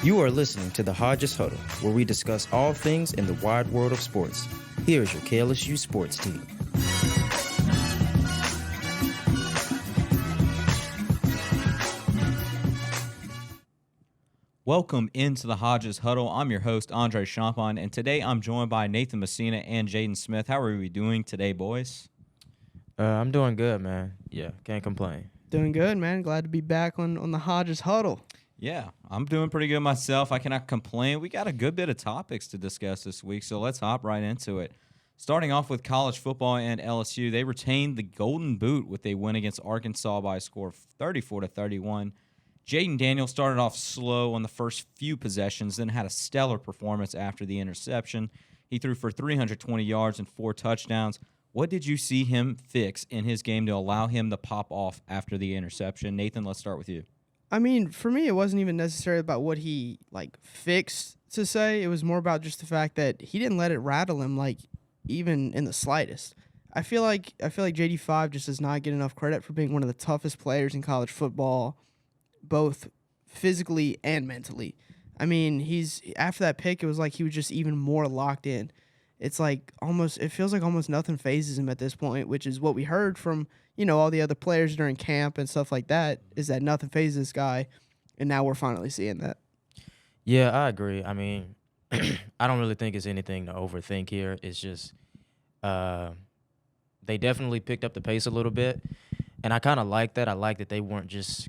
You are listening to the Hodges Huddle, where we discuss all things in the wide world of sports. Here is your KLSU sports team. Welcome into the Hodges Huddle. I'm your host, Andre Champagne, and today I'm joined by Nathan Messina and Jaden Smith. How are we doing today, boys? I'm doing good, man. Yeah, can't complain. Doing good, man. Glad to be back on the Hodges Huddle. Yeah, I'm doing pretty good myself. I cannot complain. We got a good bit of topics to discuss this week, so let's hop right into it. Starting off with college football and LSU, they retained the Golden Boot with a win against Arkansas by a score of 34-31. Jaden Daniels started off slow on the first few possessions, then had a stellar performance after the interception. He threw for 320 yards and 4 touchdowns. What did you see him fix in his game to allow him to pop off after the interception? Nathan, let's start with you. I mean, for me, it wasn't even necessarily about what he, fixed to say. It was more about just the fact that he didn't let it rattle him, even in the slightest. I feel like JD5 just does not get enough credit for being one of the toughest players in college football, both physically and mentally. I mean, after that pick, it was like he was just even more locked in. It feels like almost nothing phases him at this point, which is what we heard from, all the other players during camp and stuff like that, is that nothing phases this guy, and now we're finally seeing that. Yeah, I agree. I mean, I don't really think it's anything to overthink here. It's just they definitely picked up the pace a little bit, and I kind of like that. I like that they weren't just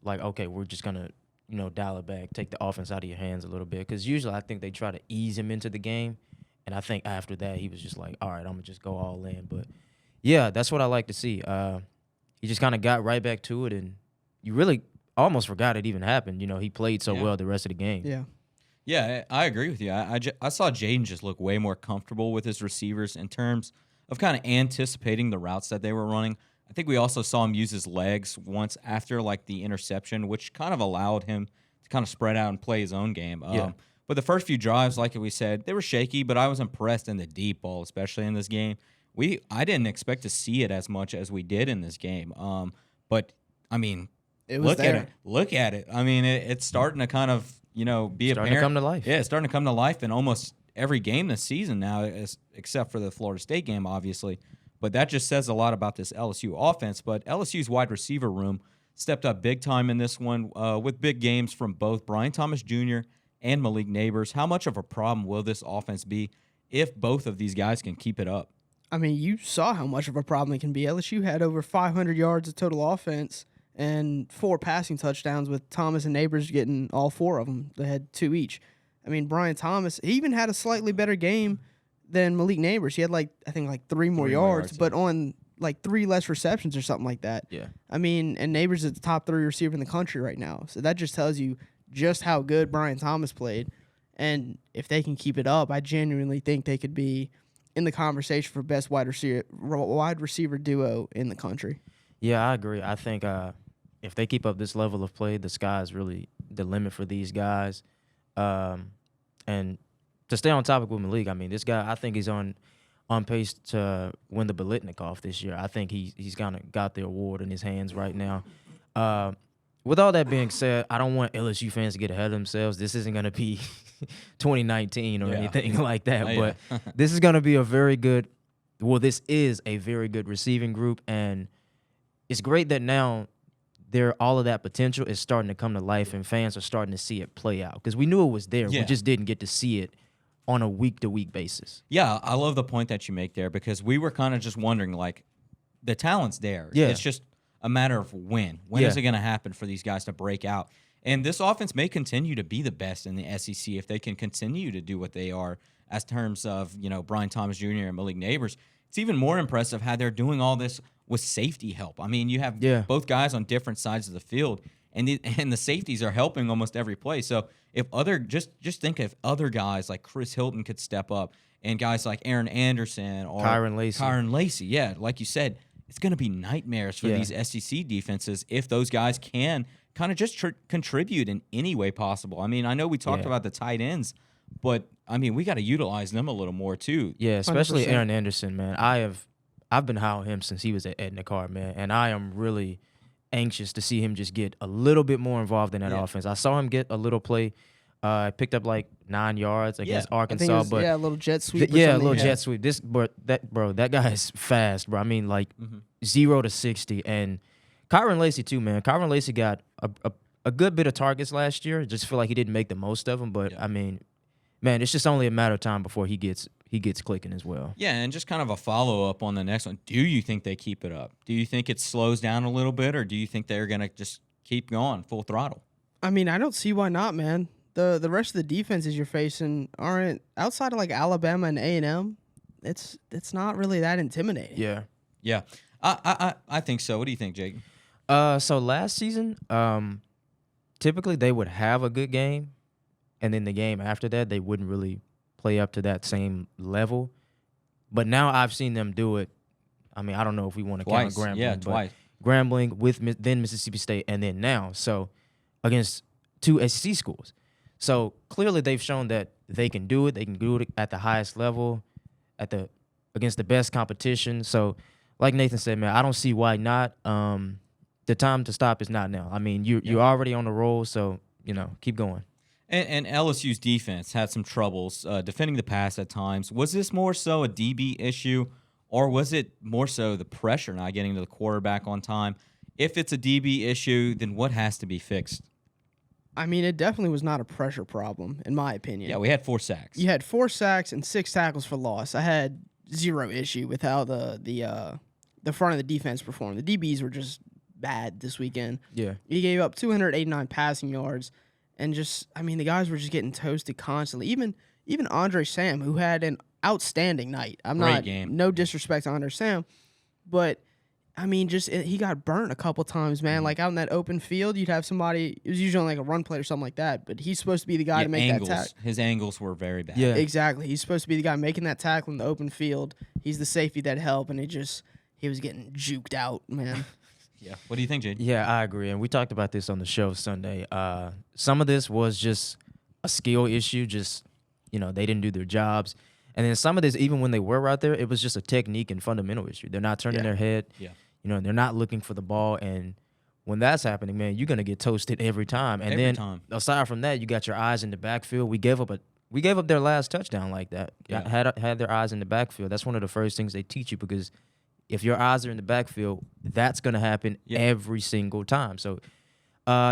like, okay, we're just going to, dial it back, take the offense out of your hands a little bit. Because usually I think they try to ease him into the game. And I think after that, he was just like, all right, I'm going to just go all in. But, yeah, that's what I like to see. He just kind of got right back to it. And you really almost forgot it even happened. He played so well the rest of the game. Yeah. Yeah, I agree with you. I saw Jaden just look way more comfortable with his receivers in terms of kind of anticipating the routes that they were running. I think we also saw him use his legs once after the interception, which kind of allowed him to kind of spread out and play his own game. But the first few drives, like we said, they were shaky, but I was impressed in the deep ball, especially in this game. I didn't expect to see it as much as we did in this game. But I mean, look at it. I mean, it's starting to kind of be apparent. Starting to come to life. Yeah, it's starting to come to life in almost every game this season now, except for the Florida State game, obviously. But that just says a lot about this LSU offense. But LSU's wide receiver room stepped up big time in this one with big games from both Brian Thomas Jr. and Malik Neighbors. How much of a problem will this offense be if both of these guys can keep it up? I mean, you saw how much of a problem it can be. LSU had over 500 yards of total offense and 4 passing touchdowns, with Thomas and Neighbors getting all 4 of them. They had 2 each. I mean, Brian Thomas, he even had a slightly better game than Malik Neighbors. He had 3 more yards, but on 3 less receptions or something like that. Yeah. I mean, and Neighbors is the top 3 receiver in the country right now. So that just tells you just how good Brian Thomas played. And if they can keep it up, I genuinely think they could be in the conversation for best wide receiver duo in the country. Yeah, I agree. I think if they keep up this level of play, the sky is really the limit for these guys. And to stay on topic with Malik, I mean, this guy, I think he's on pace to win the Biletnikoff this year. I think he's kind of got the award in his hands right now. With all that being said, I don't want LSU fans to get ahead of themselves. This isn't going to be 2019 or anything like that. But this is going to be this is a very good receiving group. And it's great that now all of that potential is starting to come to life and fans are starting to see it play out. Because we knew it was there. Yeah. We just didn't get to see it on a week-to-week basis. Yeah, I love the point that you make there, because we were kind of just wondering, the talent's there. Yeah. It's just a matter of when. When is it going to happen for these guys to break out? And this offense may continue to be the best in the SEC if they can continue to do what they are as terms of, Brian Thomas Jr. and Malik Neighbors. It's even more impressive how they're doing all this with safety help. I mean, you have both guys on different sides of the field, and the safeties are helping almost every play. So if just think if other guys like Chris Hilton could step up, and guys like Aaron Anderson or Kyron Lacey, like you said, it's going to be nightmares for these SEC defenses if those guys can kind of just contribute in any way possible. I mean, I know we talked about the tight ends, but I mean, we got to utilize them a little more too. Yeah, especially 100%. Aaron Anderson, man. I've been high on him since he was at Edna Carr, man, and I am really anxious to see him just get a little bit more involved in that offense. I saw him get a little play. Picked up like 9 yards against Arkansas, I think it was, but a little jet sweep. a little jet sweep. That guy is fast, bro. I mean, like 0 to 60, and Kyron Lacy too, man. Kyron Lacy got a good bit of targets last year. Just feel like he didn't make the most of them, but I mean, man, it's just only a matter of time before he gets clicking as well. Yeah, and just kind of a follow-up on the next one. Do you think they keep it up? Do you think it slows down a little bit, or do you think they're going to just keep going full throttle? I mean, I don't see why not, man. The rest of the defenses you're facing aren't, outside of like Alabama and A&M, it's not really that intimidating. Yeah. I think so. What do you think, Jake? So last season, typically they would have a good game, and then the game after that they wouldn't really play up to that same level. But now I've seen them do it. I mean, I don't know if we want to count Grambling. Yeah, twice. Grambling with then Mississippi State, and then now. So against 2 SEC schools. So clearly they've shown that they can do it. They can do it at the highest level, against the best competition. So like Nathan said, man, I don't see why not. The time to stop is not now. I mean, you're already on the roll, so keep going. And LSU's defense had some troubles defending the pass at times. Was this more so a DB issue, or was it more so the pressure not getting to the quarterback on time? If it's a DB issue, then what has to be fixed? I mean, it definitely was not a pressure problem, in my opinion. Yeah, we had 4 sacks. You had 4 sacks and 6 tackles for loss. I had zero issue with how the front of the defense performed. The DBs were just bad this weekend. Yeah. You gave up 289 passing yards, and the guys were just getting toasted constantly. Even Andre Sam, who had an outstanding night. Great game. No disrespect to Andre Sam, but I mean, he got burnt a couple times, man. Like out in that open field, you'd have somebody. It was usually on like a run play or something like that. But he's supposed to be the guy to make that tackle. His angles were very bad. Yeah, exactly. He's supposed to be the guy making that tackle in the open field. He's the safety that helped, and he was getting juked out, man. Yeah. What do you think, Jade? Yeah, I agree. And we talked about this on the show Sunday. Some of this was just a skill issue. Just they didn't do their jobs. And then some of this, even when they were out there, it was just a technique and fundamental issue. They're not turning their head. Yeah. They're not looking for the ball. And when that's happening, man, you're going to get toasted every time. And aside from that, you got your eyes in the backfield. We gave up their last touchdown like that. Yeah. Had their eyes in the backfield. That's one of the first things they teach you, because if your eyes are in the backfield, that's going to happen every single time. So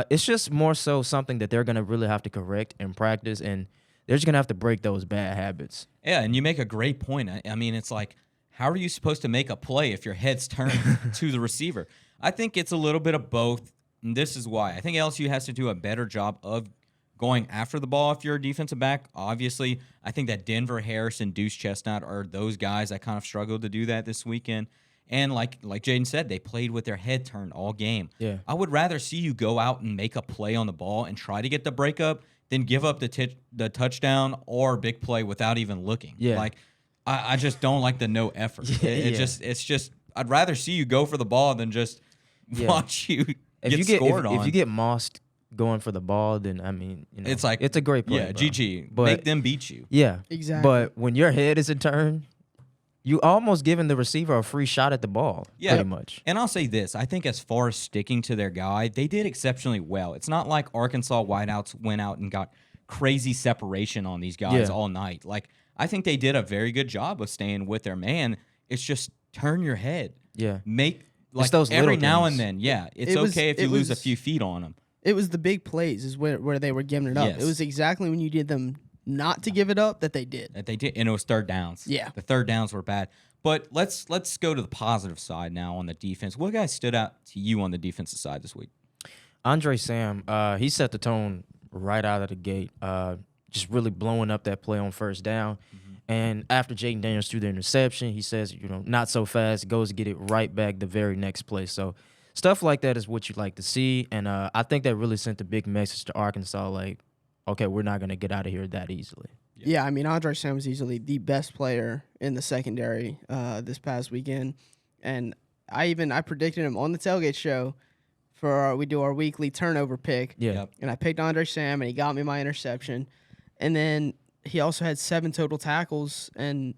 it's just more so something that they're going to really have to correct and practice, and they're just going to have to break those bad habits. Yeah, and you make a great point. I mean, it's like, how are you supposed to make a play if your head's turned to the receiver? I think it's a little bit of both, and this is why. I think LSU has to do a better job of going after the ball if you're a defensive back. Obviously, I think that Denver, Harrison, Deuce Chestnut are those guys that kind of struggled to do that this weekend. And like Jaden said, they played with their head turned all game. Yeah. I would rather see you go out and make a play on the ball and try to get the breakup than give up the touchdown or big play without even looking. Yeah. Like, I just don't like the no effort. It's just I'd rather see you go for the ball than just watch you get scored on. If you get mossed going for the ball, then I mean, it's like it's a great play. Yeah, bro. GG. But make them beat you. Yeah, exactly. But when your head is in turn, you almost giving the receiver a free shot at the ball. Yeah, pretty much. And I'll say this: I think as far as sticking to their guy, they did exceptionally well. It's not like Arkansas wideouts went out and got crazy separation on these guys all night. Like, I think they did a very good job of staying with their man. It's just turn your head. Yeah. Make like those every now things. and then. Yeah. It's okay if you lose a few feet on them. It was the big plays is where they were giving it up. Yes. It was exactly when you did them not to give it up that they did. And it was third downs. Yeah. The third downs were bad. But let's go to the positive side now on the defense. What guys stood out to you on the defensive side this week? Andre Sam, he set the tone right out of the gate. Just really blowing up that play on first down. Mm-hmm. And after Jaden Daniels threw the interception, he says, not so fast, goes to get it right back the very next play. So stuff like that is what you like to see. And I think that really sent a big message to Arkansas, like, okay, we're not going to get out of here that easily. Yeah, I mean, Andre Sam was easily the best player in the secondary this past weekend. And I predicted him on the Tailgate Show for we do our weekly turnover pick. Yeah. Yep. And I picked Andre Sam, and he got me my interception. And then he also had 7 total tackles, and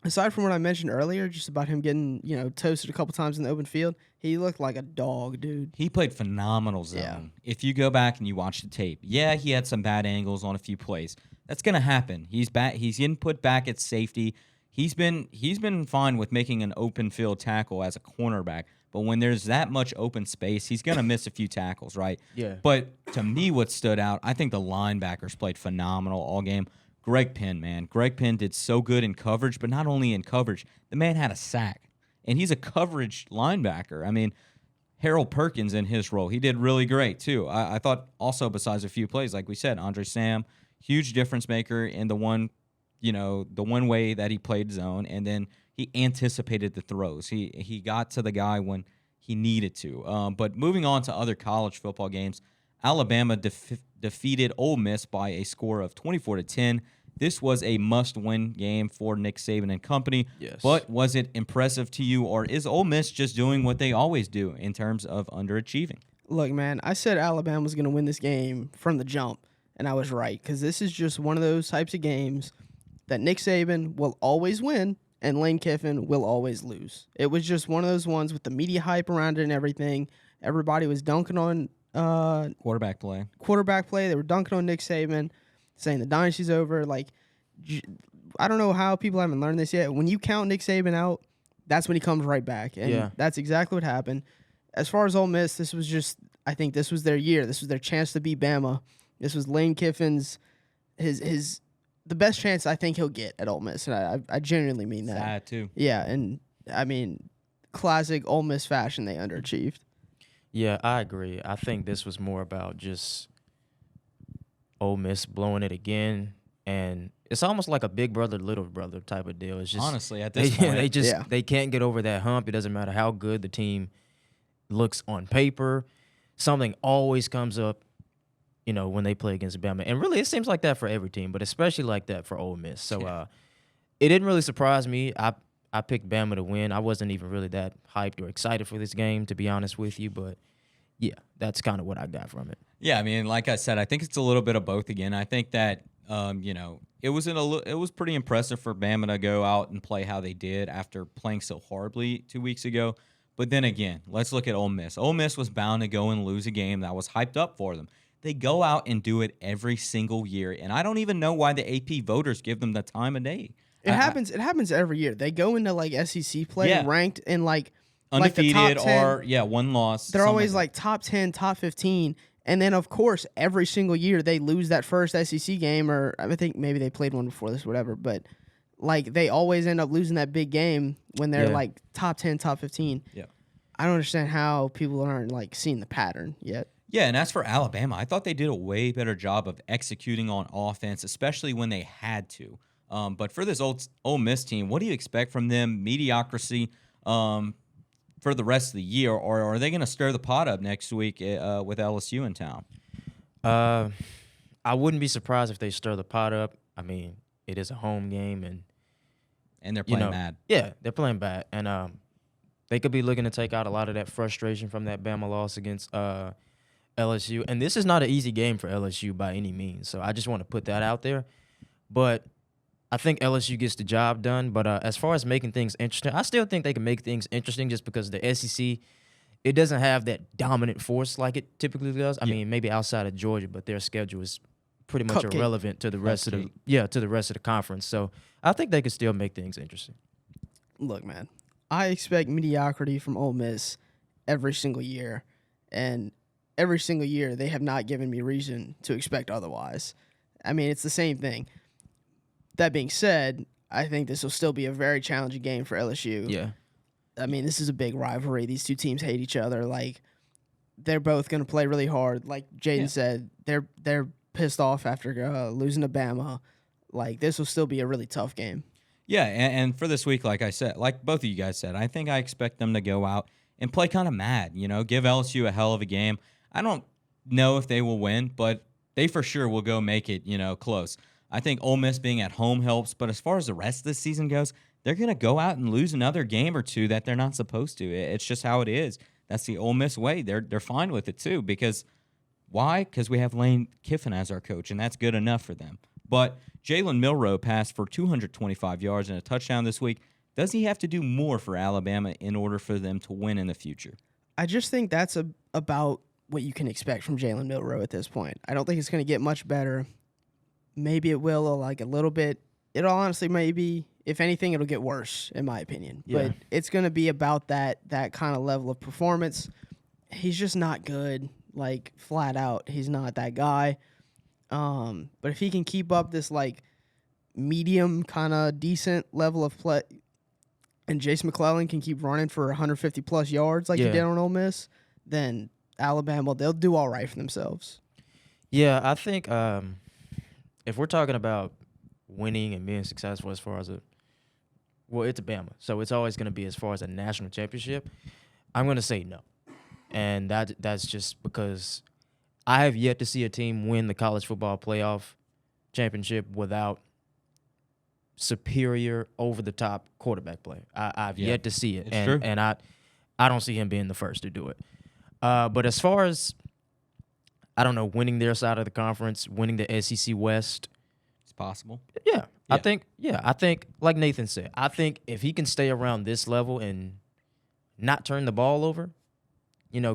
aside from what I mentioned earlier, just about him getting, toasted a couple times in the open field, he looked like a dog, dude. He played phenomenal zone. Yeah. If you go back and you watch the tape, he had some bad angles on a few plays. That's gonna happen. He's back. He's getting put back at safety. He's been fine with making an open field tackle as a cornerback. But when there's that much open space, he's gonna miss a few tackles, right? Yeah. But to me, what stood out, I think the linebackers played phenomenal all game. Greg Penn, man. Greg Penn did so good in coverage, but not only in coverage, the man had a sack. And he's a coverage linebacker. I mean, Harold Perkins in his role, he did really great too. I thought also, besides a few plays, like we said, Andre Sam, huge difference maker in the one way that he played zone, and then he anticipated the throws. He got to the guy when he needed to. But moving on to other college football games, Alabama defeated Ole Miss by a score of 24-10. This was a must-win game for Nick Saban and company. Yes. But was it impressive to you, or is Ole Miss just doing what they always do in terms of underachieving? Look, man, I said Alabama was going to win this game from the jump, and I was right, because this is just one of those types of games that Nick Saban will always win and Lane Kiffin will always lose. It was just one of those ones with the media hype around it and everything. Everybody was dunking on Quarterback play. They were dunking on Nick Saban, saying the dynasty's over. Like, I don't know how people haven't learned this yet. When you count Nick Saban out, that's when he comes right back. And that's exactly what happened. As far as Ole Miss, I think this was their year. This was their chance to beat Bama. This was Lane Kiffin's, the best chance I think he'll get at Ole Miss. And I genuinely mean that. Sad, too. Yeah, and, I mean, classic Ole Miss fashion, they underachieved. Yeah, I agree. I think this was more about just Ole Miss blowing it again, and it's almost like a big brother, little brother type of deal. It's just honestly at this point, they can't get over that hump. It doesn't matter how good the team looks on paper. Something always comes up, when they play against Bama, and really it seems like that for every team, but especially like that for Ole Miss. So it didn't really surprise me. I picked Bama to win. I wasn't even really that hyped or excited for this game, to be honest with you, but yeah, that's kind of what I got from it. Yeah, I mean, like I said, I think it's a little bit of both again. I think that it was pretty impressive for Bama to go out and play how they did after playing so horribly 2 weeks ago. But then again, let's look at Ole Miss. Ole Miss was bound to go and lose a game that was hyped up for them. They go out and do it every single year, and I don't even know why the AP voters give them the time of day. It happens every year. They go into like SEC play ranked in like undefeated like the top 10, or one loss. They're always like top 10, top 15. And then, of course, every single year they lose that first SEC game, or I think maybe they played one before this, whatever. But, like, they always end up losing that big game when they're, like, top 10, top 15. Yeah. I don't understand how people aren't, like, seeing the pattern yet. Yeah, and as for Alabama, I thought they did a way better job of executing on offense, especially when they had to. But for this Ole Miss team, what do you expect from them? Mediocrity for the rest of the year, or are they going to stir the pot up next week with LSU in town? I wouldn't be surprised if they stir the pot up. I mean, it is a home game, and they're playing bad. Yeah, they're playing bad, and they could be looking to take out a lot of that frustration from that Bama loss against LSU. And this is not an easy game for LSU by any means, so I just want to put that out there. But I think LSU gets the job done, but as far as making things interesting, I still think they can make things interesting just because the SEC, it doesn't have that dominant force like it typically does. I mean, maybe outside of Georgia, but their schedule is pretty much irrelevant to the rest of the conference. So I think they can still make things interesting. Look, man, I expect mediocrity from Ole Miss every single year, and every single year they have not given me reason to expect otherwise. I mean, it's the same thing. That being said, I think this will still be a very challenging game for LSU. Yeah. I mean, this is a big rivalry. These two teams hate each other. Like, they're both going to play really hard. Like Jaden said, they're pissed off after losing to Bama. Like, this will still be a really tough game. Yeah, and for this week, like I said, like both of you guys said, I think I expect them to go out and play kind of mad, give LSU a hell of a game. I don't know if they will win, but they for sure will go make it, close. I think Ole Miss being at home helps, but as far as the rest of the season goes, they're going to go out and lose another game or two that they're not supposed to. It's just how it is. That's the Ole Miss way. They're fine with it too, because why? Because we have Lane Kiffin as our coach, and that's good enough for them. But Jalen Milroe passed for 225 yards and a touchdown this week. Does he have to do more for Alabama in order for them to win in the future? I just think that's about what you can expect from Jalen Milroe at this point. I don't think it's going to get much better. Maybe it will, like a little bit. It'll honestly maybe, if anything, it'll get worse, in my opinion. Yeah. But it's going to be about that kind of level of performance. He's just not good, like flat out. He's not that guy. But if he can keep up this like medium kind of decent level of play, and Jace McClellan can keep running for 150 plus yards like he did on Ole Miss, then Alabama, they'll do all right for themselves. Yeah, I think if we're talking about winning and being successful as far as it's Bama, so it's always going to be as far as a national championship. I'm going to say no, and that's just because I have yet to see a team win the college football playoff championship without superior, over-the-top quarterback play. I've yet to see it, and I don't see him being the first to do it. But as far as, I don't know, winning their side of the conference, winning the SEC West, it's possible. Yeah. I think, like Nathan said, I think if he can stay around this level and not turn the ball over,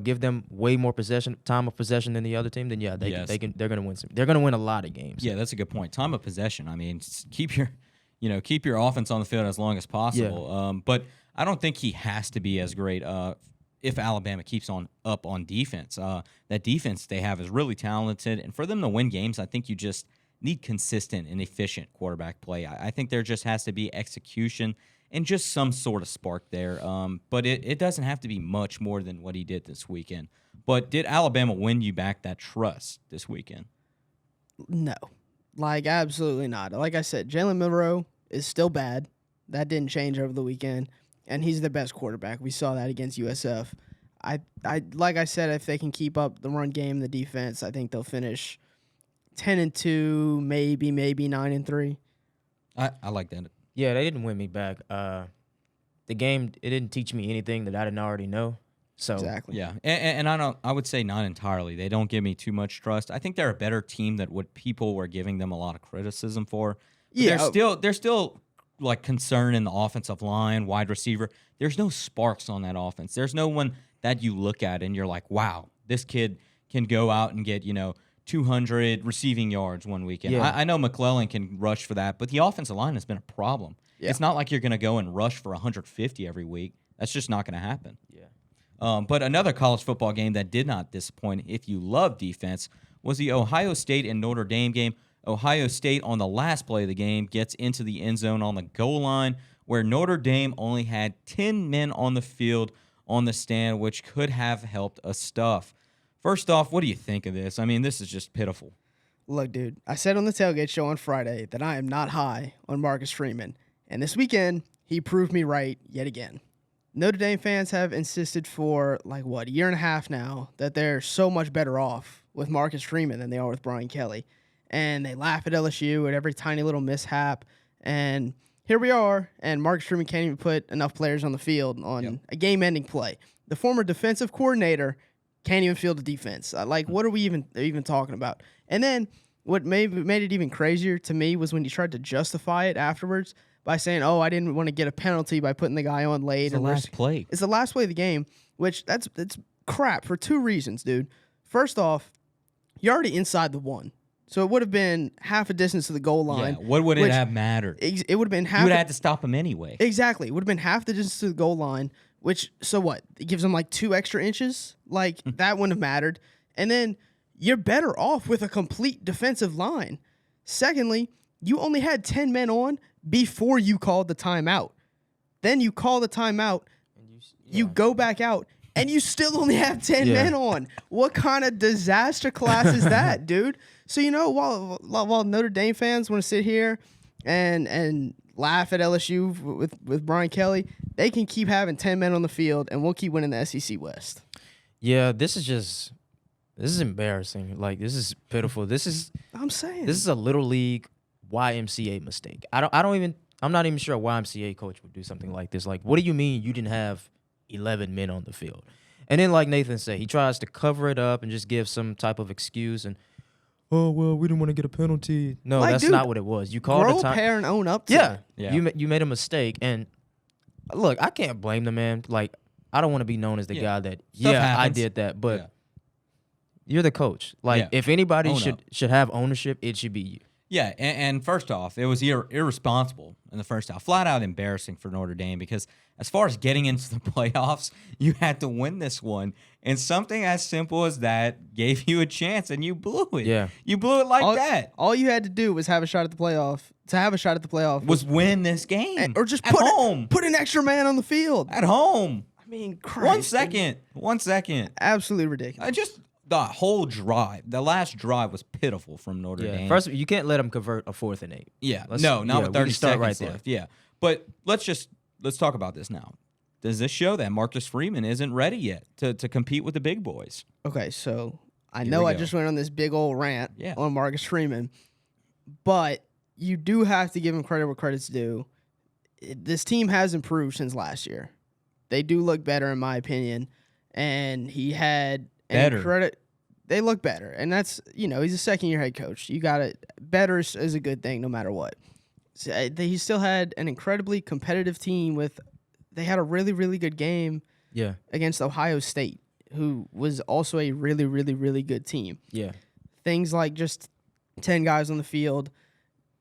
give them way more time of possession than the other team, then they're going to win they're going to win a lot of games. Yeah, that's a good point. Time of possession. I mean, keep your offense on the field as long as possible. Yeah. But I don't think he has to be as great if Alabama keeps up on defense. That defense they have is really talented, and for them to win games, I think you just need consistent and efficient quarterback play. I think there just has to be execution and just some sort of spark there. But it doesn't have to be much more than what he did this weekend. But did Alabama win you back that trust this weekend? No. Absolutely not. Like I said, Jalen Milroe is still bad. That didn't change over the weekend. And he's the best quarterback. We saw that against USF. Like I said, if they can keep up the run game, the defense, I think they'll finish 10-2, maybe 9-3. I like that. Yeah, they didn't win me back. The game, it didn't teach me anything that I didn't already know. So exactly. Yeah, and I would say not entirely. They don't give me too much trust. I think they're a better team than what people were giving them a lot of criticism for. But they're still like concern in the offensive line, wide receiver. There's no sparks on that offense. There's no one that you look at and you're like, wow, this kid can go out and get 200 receiving yards one weekend. Yeah. I know McClellan can rush for that, but the offensive line has been a problem. Yeah. It's not like you're going to go and rush for 150 every week. That's just not going to happen. Yeah. But another college football game that did not disappoint, if you love defense, was the Ohio State and Notre Dame game. Ohio State, on the last play of the game, gets into the end zone on the goal line, where Notre Dame only had 10 men on the field on the stand, which could have helped us stuff. First off, what do you think of this? I mean, this is just pitiful. Look, dude, I said on the tailgate show on Friday that I am not high on Marcus Freeman, and this weekend, he proved me right yet again. Notre Dame fans have insisted for, a year and a half now that they're so much better off with Marcus Freeman than they are with Brian Kelly. And they laugh at LSU at every tiny little mishap. And here we are, and Marcus Freeman can't even put enough players on the field on a game-ending play. The former defensive coordinator can't even field a defense. What are we even talking about? And then what made it even crazier to me was when he tried to justify it afterwards by saying, I didn't want to get a penalty by putting the guy on late. It's the last play. It's the last play of the game, which that's crap for two reasons, dude. First off, you're already inside the one. So it would have been half a distance to the goal line. Yeah, what would it have mattered? It would have been half. You would have had to stop him anyway. Exactly. It would have been half the distance to the goal line, so what? It gives them 2 extra inches? That wouldn't have mattered. And then you're better off with a complete defensive line. Secondly, you only had 10 men on before you called the timeout. Then you call the timeout, you go back out, and you still only have 10 men on. What kind of disaster class is that, dude? So, while Notre Dame fans want to sit here and laugh at LSU with Brian Kelly, they can keep having 10 men on the field, and we'll keep winning the SEC West. Yeah, this is embarrassing. This is pitiful. I'm saying. This is a little league YMCA mistake. I'm not even sure a YMCA coach would do something like this. What do you mean you didn't have 11 men on the field? And then, like Nathan said, he tries to cover it up and just give some type of excuse. And, oh well, we didn't want to get a penalty. No, Like, that's dude, not what it was. You called grow a a time. pair and own up to Yeah, it. Yeah. you made a mistake, and look, I can't blame the man. Like, I don't want to be known as the guy that Stuff I happens. did that, but Yeah. you're the coach. Like, Yeah. if anybody Own should have ownership, it should be you. Yeah, and first off, it was irresponsible in the first half. Flat out embarrassing for Notre Dame because as far as getting into the playoffs, you had to win this one. And something as simple as that gave you a chance, and you blew it. Yeah. You blew it like that. All you had to do was have a shot at the playoff. To have a shot at the playoff Was win this game. or just at home. put an extra man on the field. At home. I mean, Christ. 1 second. Absolutely ridiculous. The whole drive, the last drive was pitiful from Notre Dame. First, you can't let them convert a 4th and 8. Yeah, Let's- not yeah, with we 30 can start seconds right there. left. Yeah, but let's talk about this now. Does this show that Marcus Freeman isn't ready yet to compete with the big boys? Okay, so I Here know we I go. just went on this big old rant Yeah. on Marcus Freeman, but you do have to give him credit where credit's due. This team has improved since last year. They do look better, in my opinion, and he had Better. They look better, and that's he's a second-year head coach. You got it. Better is a good thing, no matter what. So, he still had an incredibly competitive team. They had a really, really good game Yeah, against Ohio State, who was also a really, really, really good team. yeah, Things like just 10 guys on the field.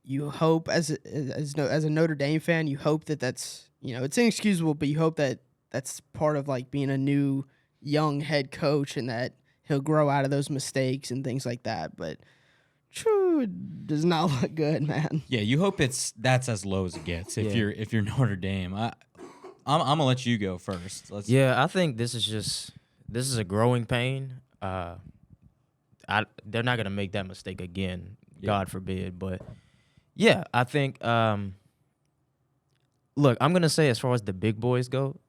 You hope, as a Notre Dame fan, you hope that's it's inexcusable, but you hope that that's part of like being a new young head coach and that he'll grow out of those mistakes and things like that. But it does not look good, man. Yeah, you hope that's as low as it gets if Yeah. you're Notre Dame. I'm gonna let you go first. yeah. I think this is a growing pain. They're not gonna make that mistake again. Yeah. God forbid. But yeah, I think. Look, I'm gonna say as far as the big boys go,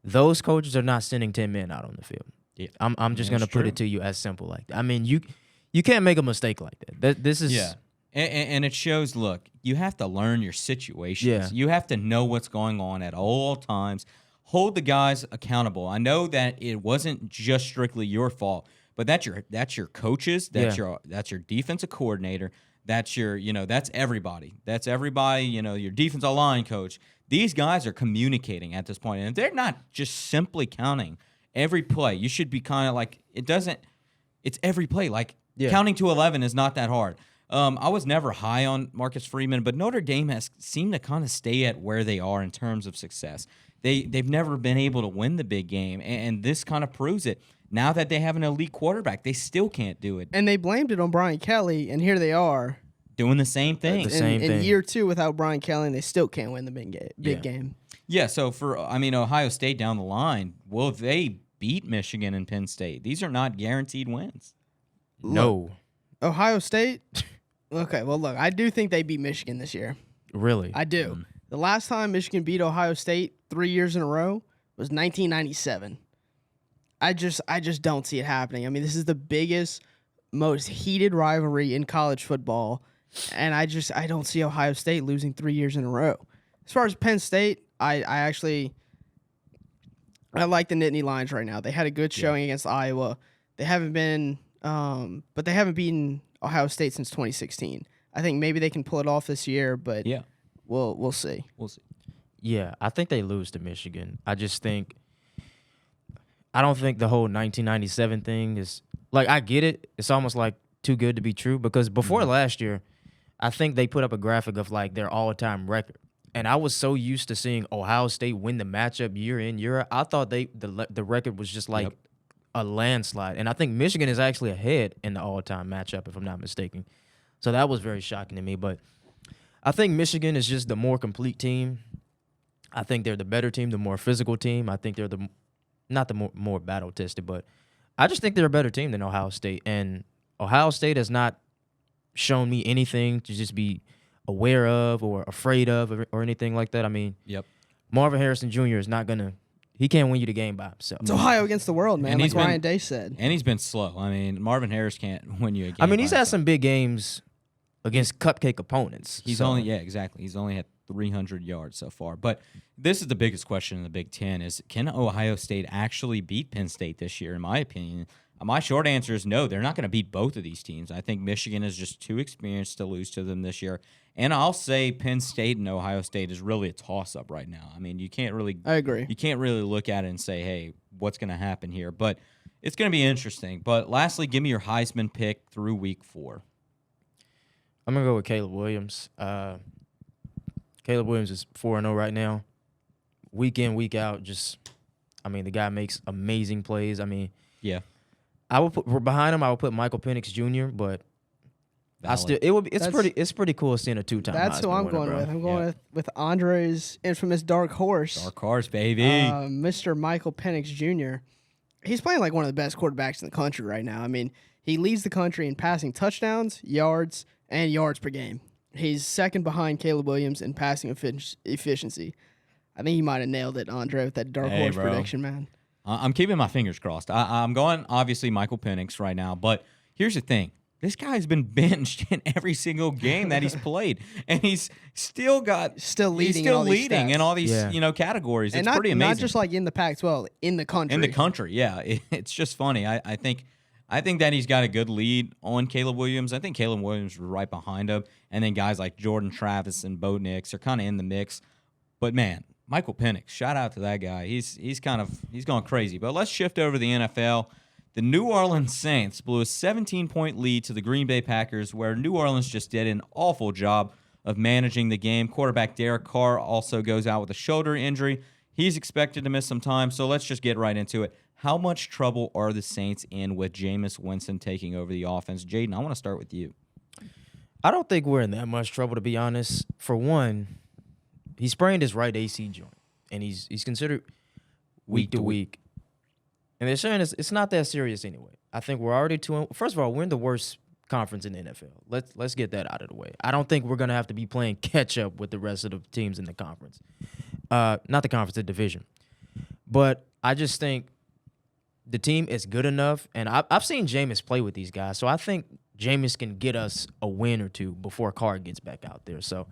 those coaches are not sending 10 men out on the field. Yeah. I'm just That's gonna put true. it to you as simple like that. I mean, you can't make a mistake like that. This is Yeah. And it shows, look, you have to learn your situations. Yeah. You have to know what's going on at all times. Hold the guys accountable. I know that it wasn't just strictly your fault, but that's your coaches, that's your defensive coordinator, that's that's everybody. That's everybody, your defensive line coach. These guys are communicating at this point, and they're not just simply counting every play. You should be kind of like it's every play. Like counting to 11 is not that hard. I was never high on Marcus Freeman, but Notre Dame has seemed to kind of stay at where they are in terms of success. They've never been able to win the big game, and this kind of proves it. Now that they have an elite quarterback, they still can't do it. And they blamed it on Brian Kelly, and here they are. Doing the same thing. The same in thing. year 2 without Brian Kelly, and they still can't win the big game. Yeah, so Ohio State down the line, will they beat Michigan and Penn State? These are not guaranteed wins. no, Ohio State? Okay, well, look, I do think they beat Michigan this year. really. I do. The last time Michigan beat Ohio State 3 years in a row was 1997. I just don't see it happening. I mean, this is the biggest, most heated rivalry in college football, and I don't see Ohio State losing 3 years in a row. As far as Penn State, I like the Nittany Lions right now. They had a good showing against Iowa. They haven't been, but they haven't beaten Ohio State since 2016. I think maybe they can pull it off this year, but Yeah, we'll see. we'll see. Yeah, I think they lose to Michigan. I don't think the whole 1997 thing is like, I get it. It's almost like too good to be true because before last year, I think they put up a graphic of like their all-time record. And I was so used to seeing Ohio State win the matchup year in, year out. I thought the record was just like a landslide. And I think Michigan is actually ahead in the all-time matchup, if I'm not mistaken. So that was very shocking to me. But I think Michigan is just the more complete team. I think they're the better team, the more physical team. I think they're not the more battle-tested, but I just think they're a better team than Ohio State. And Ohio State has not shown me anything to just be aware of or afraid of or anything like that. I mean, Marvin Harrison Jr. is not going to – he can't win you the game by himself. It's Ohio against the world, man, And like he's been- Ryan Day said. And he's been slow. I mean, Marvin Harris can't win you a game. I mean, he's by had himself. some big games against cupcake opponents. He's exactly. He's only had 300 yards so far. But this is the biggest question in the Big Ten is, can Ohio State actually beat Penn State this year, in my opinion? My short answer is no. They're not going to beat both of these teams. I think Michigan is just too experienced to lose to them this year. And I'll say Penn State and Ohio State is really a toss-up right now. I mean, I agree. You can't really look at it and say, hey, what's going to happen here? But it's going to be interesting. But lastly, give me your Heisman pick through week 4. I'm going to go with Caleb Williams. Caleb Williams is 4-0 right now. Week in, week out, the guy makes amazing plays. I mean, yeah. Behind him, I would put Michael Penix Jr., but it's pretty cool seeing a 2-time That's Heisman who I'm winner, going bro. with. I'm going with Andre's infamous dark horse. Dark horse, baby. Mr. Michael Penix Jr. He's playing like one of the best quarterbacks in the country right now. I mean, he leads the country in passing touchdowns, yards, and yards per game. He's second behind Caleb Williams in passing efficiency. I think he might have nailed it, Andre, with that dark horse prediction, man. I'm keeping my fingers crossed. I'm going, obviously, Michael Penix right now. But here's the thing. This guy's been benched in every single game that he's played. And he's still leading in all these categories. It's pretty amazing. Not just like in the Pac-12, in the country. In the country, yeah. It's just funny. I think that he's got a good lead on Caleb Williams. I think Caleb Williams is right behind him. And then guys like Jordan Travis and Bo Nix are kind of in the mix. But, man, Michael Penix, shout out to that guy. He's gone crazy. But let's shift over to the NFL. The New Orleans Saints blew a 17-point lead to the Green Bay Packers, where New Orleans just did an awful job of managing the game. Quarterback Derek Carr also goes out with a shoulder injury. He's expected to miss some time, so let's just get right into it. How much trouble are the Saints in with Jameis Winston taking over the offense? Jaden, I want to start with you. I don't think we're in that much trouble, to be honest. For one, he sprained his right AC joint, and he's considered week to week. And they're saying it's not that serious anyway. I think we're already first of all, we're in the worst conference in the NFL. Let's get that out of the way. I don't think we're going to have to be playing catch up with the rest of the teams in the conference. Not the conference, the division. But I just think the team is good enough, and I've seen Jameis play with these guys, so I think Jameis can get us a win or two before Carr gets back out there. So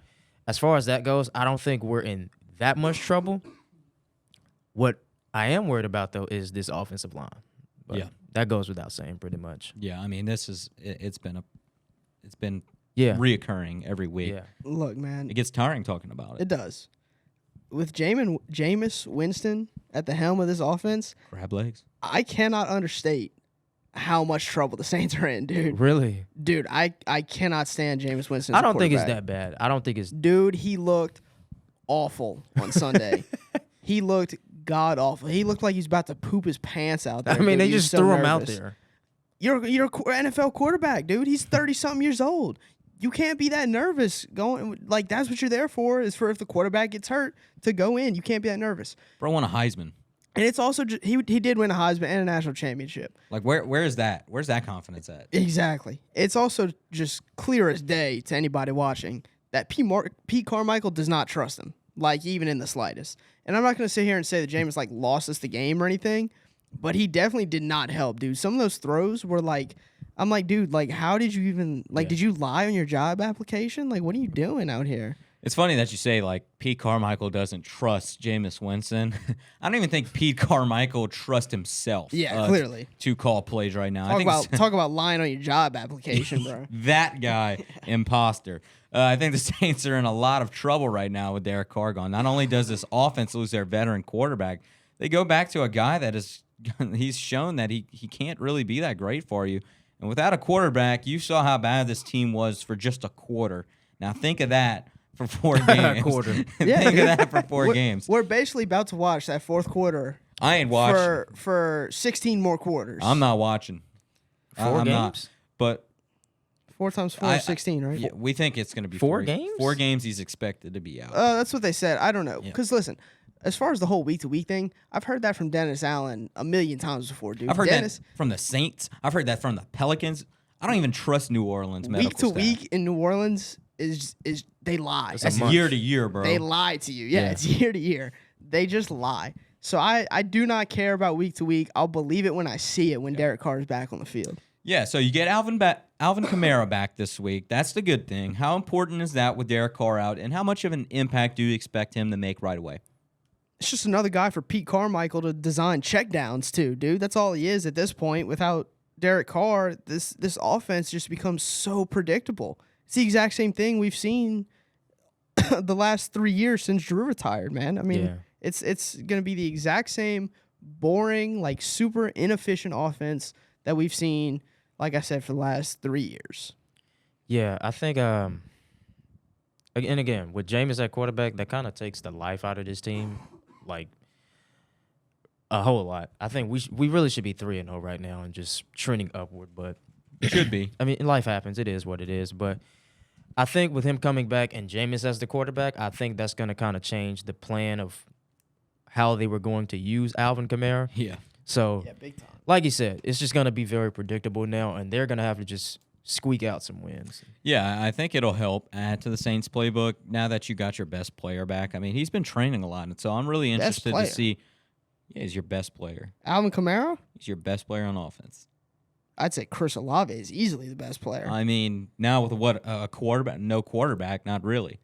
as far as that goes, I don't think we're in that much trouble. What I am worried about, though, is this offensive line. But that goes without saying, pretty much. Yeah, I mean, it's been reoccurring every week. Yeah. Look, man, it gets tiring talking about it. It does. With Jameis Winston at the helm of this offense, crab legs. I cannot understate how much trouble the Saints are in, dude. Really? Dude, I cannot stand Jameis Winston. I don't think it's that bad. I don't think it's... Dude, he looked awful on Sunday. He looked god awful. He looked like he's about to poop his pants out there. I mean, they just threw him out there. You're an NFL quarterback, dude. He's 30-something years old. You can't be that nervous going. Like, that's what you're there for, is for if the quarterback gets hurt to go in. You can't be that nervous. Bro won a Heisman. And it's also he did win a Heisman and a national championship. Like, where is that? Where's that confidence at? Exactly. It's also just clear as day to anybody watching that Pete Carmichael does not trust him, like, even in the slightest. And I'm not going to sit here and say that Jameis, like, lost us the game or anything, but he definitely did not help, dude. Some of those throws were like, I'm like, dude, like, how did you even, like, did you lie on your job application? Like, what are you doing out here? It's funny that you say, like, Pete Carmichael doesn't trust Jameis Winston. I don't even think Pete Carmichael trusts himself. Yeah, clearly. To call plays right now. Talk about lying on your job application, bro. That guy, imposter. I think the Saints are in a lot of trouble right now with Derek Carr gone. Not only does this offense lose their veteran quarterback, they go back to a guy that he's shown that he can't really be that great for you. And without a quarterback, you saw how bad this team was for just a quarter. Now think of that for 4 games. Think of that for 4 games. We're basically about to watch that fourth quarter. I ain't watching. For 16 more quarters. I'm not watching. 4 games? Not. But 4 times 4 is 16, right? Yeah, we think it's going to be 4 games? 4 games he's expected to be out. That's what they said. I don't know. Because, listen, as far as the whole week-to-week thing, I've heard that from Dennis Allen a million times before, dude. I've heard that from the Saints. I've heard that from the Pelicans. I don't even trust New Orleans medical staff. Week-to-week in New Orleans is they lie. That's year to year, bro. They lie to you. Yeah, it's year to year. They just lie. So I do not care about week-to-week. I'll believe it when I see it when Derek Carr is back on the field. Yeah, so you get Alvin Kamara back this week. That's the good thing. How important is that with Derek Carr out, and how much of an impact do you expect him to make right away? It's just another guy for Pete Carmichael to design checkdowns to, dude. That's all he is at this point without Derek Carr, this offense just becomes so predictable. It's the exact same thing we've seen the last 3 years since Drew retired, man. I mean, it's going to be the exact same boring, like super inefficient offense that we've seen, like I said, for the last 3 years. Yeah, I think and again, with Jameis at quarterback, that kind of takes the life out of this team, like a whole lot. I think we really should be 3-0 right now and just trending upward, but It should be. I mean, life happens. It is what it is, but I think with him coming back and Jameis as the quarterback, I think that's going to kind of change the plan of how they were going to use Alvin Kamara. Yeah. So, Big time. like you said, it's just going to be very predictable now, and they're going to have to just squeak out some wins. Yeah, I think it'll help add to the Saints playbook now that you got your best player back. I mean, he's been training a lot, and so I'm really interested to see. Yeah, he's your best player. Alvin Kamara? He's your best player on offense. I'd say Chris Olave is easily the best player. I mean, now with what a quarterback, no quarterback, not really.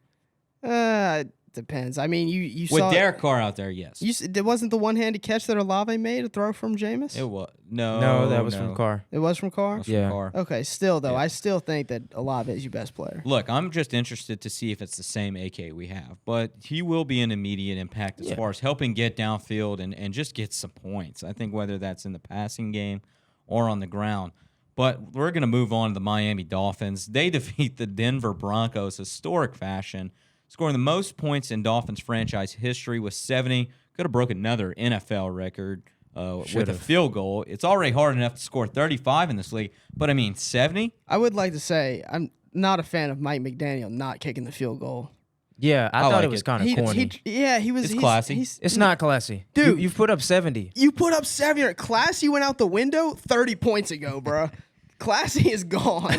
Depends. I mean, you With saw Derek Carr out there, yes. It wasn't the one-handed catch that Olave made a throw from Jameis? It was No, that was from Carr. It was from Carr? That was from Yeah. Carr. Okay, still, though, Yeah. I still think that Olave is your best player. Look, I'm just interested to see if it's the same AK we have, but he will be an immediate impact as far as helping get downfield and just get some points. I think whether that's in the passing game or on the ground. But we're going to move on to the Miami Dolphins. They defeat the Denver Broncos historic fashion, scoring the most points in Dolphins franchise history with 70. Could have broke another NFL record with a field goal. It's already hard enough to score 35 in this league, but I mean 70? I would like to say I'm not a fan of Mike McDaniel not kicking the field goal. Yeah, I thought like it was it. kind of corny. He was. It's classy. It's not classy. Dude. You've put up 70. You put up 70. Classy went out the window 30 points ago, bro. Classy is gone.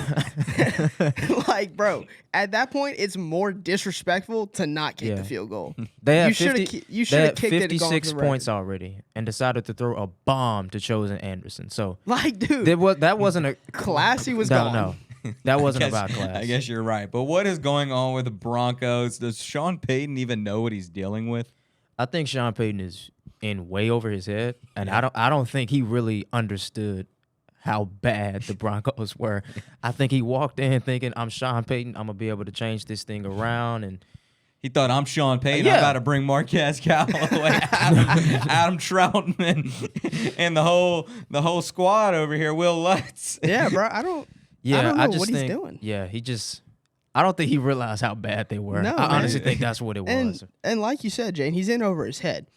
Like, bro, at that point, it's more disrespectful to not kick the field goal. They had You shoulda 50 ki- you they shoulda had kicked it and gone 56 for the record. points already and decided to throw a bomb to Chosen Anderson. So Like, dude, that wasn't a Classy was no, gone. no. That wasn't about class. I guess you're right. But what is going on with the Broncos? Does Sean Payton even know what he's dealing with? I think Sean Payton is in way over his head, and I don't think he really understood how bad the Broncos were. I think he walked in thinking, I'm Sean Payton, I'm gonna be able to change this thing around, and He thought, I'm Sean Payton. Yeah. I got to bring Marquez Callaway, Adam Troutman, and the whole squad over here. Will Lutz. Yeah, bro, I don't know I just what think, he's doing. Yeah, I don't think he realized how bad they were. No, I honestly man. think that's what it was. And like you said, Jane, he's in over his head.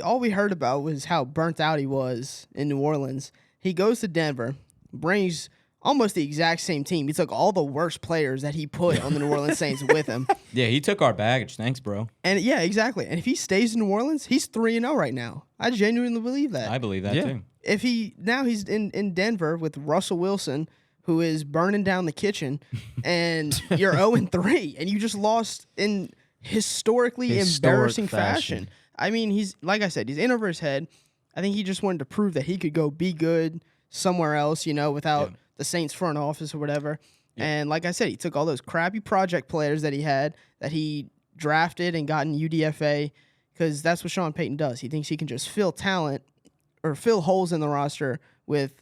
All we heard about was how burnt out he was in New Orleans. He goes to Denver, brings almost the exact same team. He took all the worst players that he put on the New Orleans Saints with him. Yeah, he took our baggage. Thanks, bro. And yeah, exactly. And if he stays in New Orleans, he's 3-0 right now. I genuinely believe that. I believe that Yeah. too. If he's in Denver with Russell Wilson, who is burning down the kitchen, and you're 0-3, and you just lost in historically embarrassing fashion. I mean, he's like I said, he's in over his head. I think he just wanted to prove that he could go be good somewhere else, without the Saints front office or whatever. Yeah. And like I said, he took all those crappy project players that he had, that he drafted and got in UDFA, because that's what Sean Payton does. He thinks he can just fill talent or fill holes in the roster with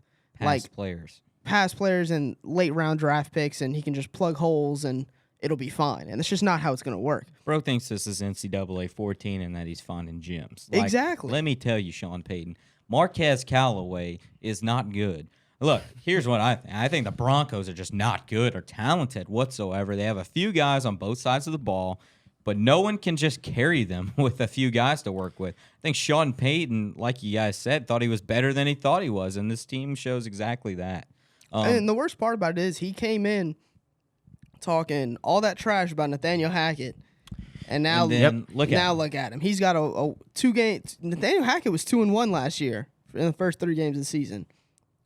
Past players and late round draft picks, and he can just plug holes and it'll be fine. And that's just not how it's going to work. Bro thinks this is NCAA 14 and that he's finding gems. Exactly. Let me tell you, Sean Payton, Marquez Callaway is not good. Look, here's what I think. I think the Broncos are just not good or talented whatsoever. They have a few guys on both sides of the ball, but no one can just carry them with a few guys to work with. I think Sean Payton, like you guys said, thought he was better than he thought he was, and this team shows exactly that. And the worst part about it is he came in talking all that trash about Nathaniel Hackett, and now look at him. He's got a 2 game. Nathaniel Hackett was 2-1 last year in the first 3 games of the season.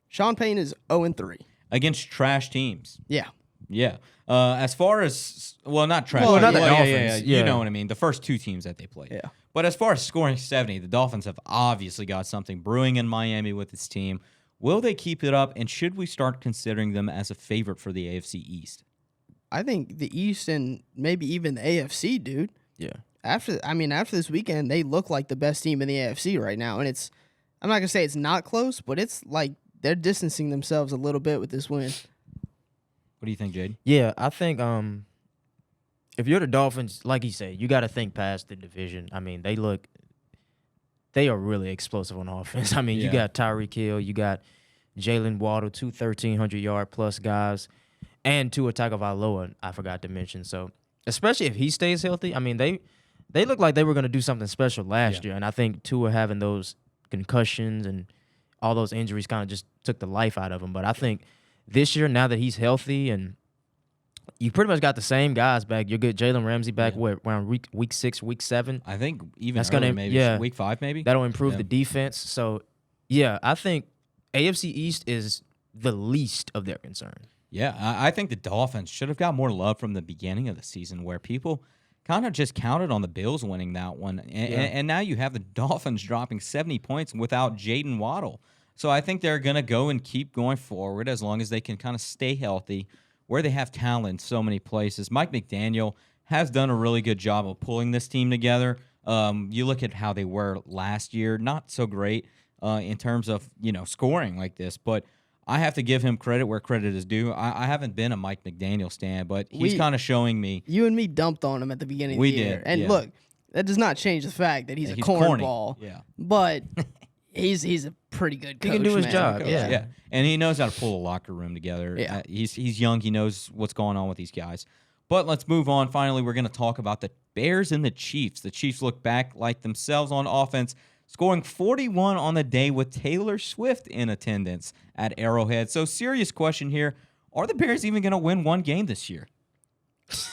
Sean Payton is 0-3 against trash teams. Yeah. Yeah. As far as not trash. Well, not the Dolphins. You Yeah. know what I mean. The first 2 teams that they played. Yeah. But as far as scoring 70, the Dolphins have obviously got something brewing in Miami with this team. Will they keep it up, and should we start considering them as a favorite for the AFC East? I think the East and maybe even the AFC, dude. Yeah. After this weekend, they look like the best team in the AFC right now, and I'm not gonna say it's not close, but it's like they're distancing themselves a little bit with this win. What do you think, Jade? Yeah, I think if you're the Dolphins, like you said, you got to think past the division. I mean, they are really explosive on offense. I mean, you got Tyreek Hill, you got Jalen Waddle, 2 1,300-yard-plus guys, and Tua Tagovailoa, I forgot to mention. So, especially if he stays healthy, I mean, they looked like they were going to do something special last year, and I think Tua having those concussions and all those injuries kind of just took the life out of him. But I think this year, now that he's healthy and you pretty much got the same guys back. You're good. Jalen Ramsey back around week 6, week 7. I think even that's early, gonna maybe week 5, maybe. That'll improve the defense. So, yeah, I think AFC East is the least of their concern. Yeah, I think the Dolphins should have got more love from the beginning of the season, where people kind of just counted on the Bills winning that one, and now you have the Dolphins dropping 70 points without Jaden Waddle. So I think they're going to go and keep going forward as long as they can kind of stay healthy, where they have talent in so many places. Mike McDaniel has done a really good job of pulling this team together. You look at how they were last year, not so great in terms of, scoring like this, but I have to give him credit where credit is due. I haven't been a Mike McDaniel stan, but he's kind of showing me. You and me dumped on him at the beginning of the year. Did, and look, that does not change the fact that he's a cornball. Yeah. But he's a pretty good coach. He can do his job. Coach. Yeah. And he knows how to pull a locker room together. Yeah. He's young. He knows what's going on with these guys. But let's move on. Finally, we're going to talk about the Bears and the Chiefs. The Chiefs look back like themselves on offense, scoring 41 on the day with Taylor Swift in attendance at Arrowhead. So, serious question here. Are the Bears even going to win one game this year?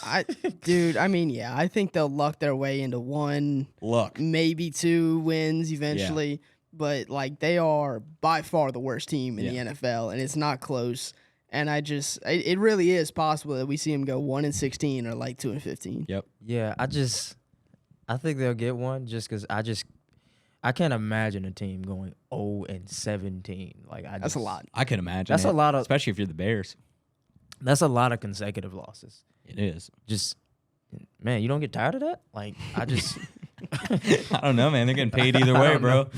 I think they'll luck their way into one, maybe 2 wins eventually. Yeah. But, they are by far the worst team in the NFL, and it's not close. And it really is possible that we see them go 1-16 or 2-15. Yep. Yeah, I think they'll get one just because I can't imagine a team going 0-17. That's a lot. I can imagine. That's a lot of, especially if you're the Bears. That's a lot of consecutive losses. It is. Just, man, you don't get tired of that? I don't know, man. They're getting paid either way, bro.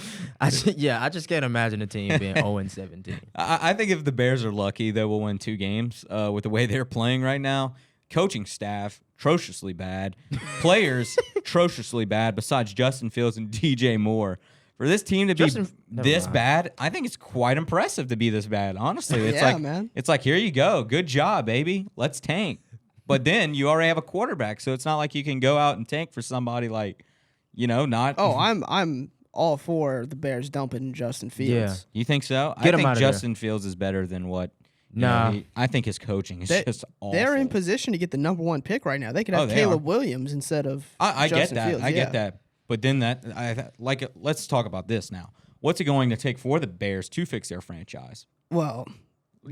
I just can't imagine a team being 0-17. I think if the Bears are lucky, they will win 2 games with the way they're playing right now. Coaching staff, atrociously bad. Players, atrociously bad, besides Justin Fields and DJ Moore. For this team to be this bad, I think it's quite impressive to be this bad, honestly. It's man. It's like, here you go. Good job, baby. Let's tank. But then you already have a quarterback, so it's not like you can go out and tank for somebody not. Oh, I'm all for the Bears dumping Justin Fields. Yeah. You think so? Get I him think out of Justin Fields is better than what. Nah. I think his coaching is just awful. They're in position to get the number 1 pick right now. They could have Caleb Williams instead of I Justin get that. Fields. I get that. But then let's talk about this now. What's it going to take for the Bears to fix their franchise? Well,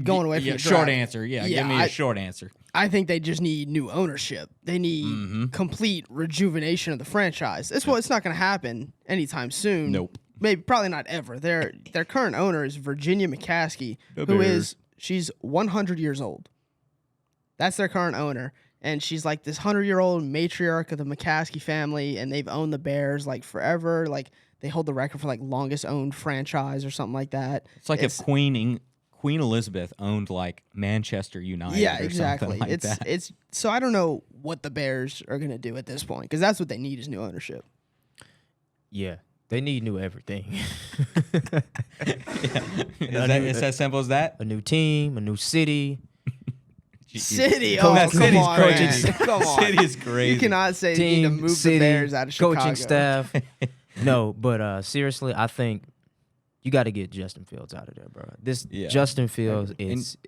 going away from the short draft, answer. Yeah, give me a short answer. I think they just need new ownership. They need complete rejuvenation of the franchise. It's not going to happen anytime soon. Nope. Maybe probably not ever. Their current owner is Virginia McCaskey, she's 100 years old. That's their current owner, and she's like this 100-year-old matriarch of the McCaskey family, and they've owned the Bears forever. They hold the record for longest owned franchise or something like that. It's like if Queen Elizabeth owned Manchester United. Yeah, or exactly. Something like that. It's so I don't know what the Bears are going to do at this point, because that's what they need is new ownership. Yeah, they need new everything. It's as simple as that. A new team, a new city. City, come on, man. Come on. City is crazy. You cannot say Team, you need to move city, the Bears out of Chicago. Coaching staff. No, but seriously, I think you got to get Justin Fields out of there, bro. Justin Fields